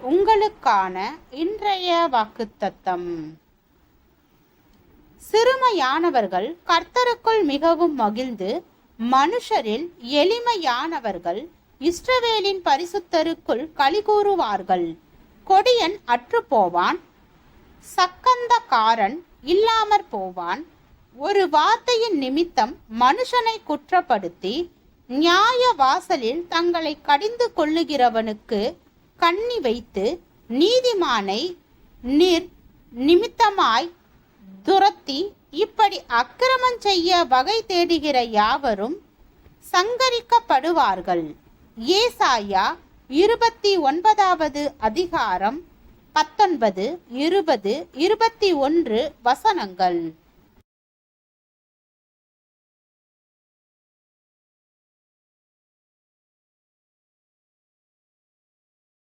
உங்களுக்கான இன்றைய வாக்குத்தத்தம். சிறுமையானவர்கள் கர்த்தருக்குள் மிகவும் மகிழ்ந்து, மனுஷரில் எளிமையானவர்கள் இஸ்ரவேலின் பரிசுத்தருக்குள் களிகூறுவார்கள். கொடியன் அற்று போவான், சக்கந்தக்காரன் இல்லாமற் போவான். ஒரு வார்த்தையின் நிமித்தம் மனுஷனை குற்றப்படுத்தி நியாய வாசலில் தங்களை கடிந்து கொள்ளுகிறவனுக்கு கண்ணி வைத்து நீதிமானை நிமித்தமாய் துரத்தி இப்படி அக்கிரமம் செய்ய வகை தேடுகிற யாவரும் சங்கரிக்கப்படுவார்கள். ஏசாயா 29வது அதிகாரம் 19, 20, 21 வசனங்கள்.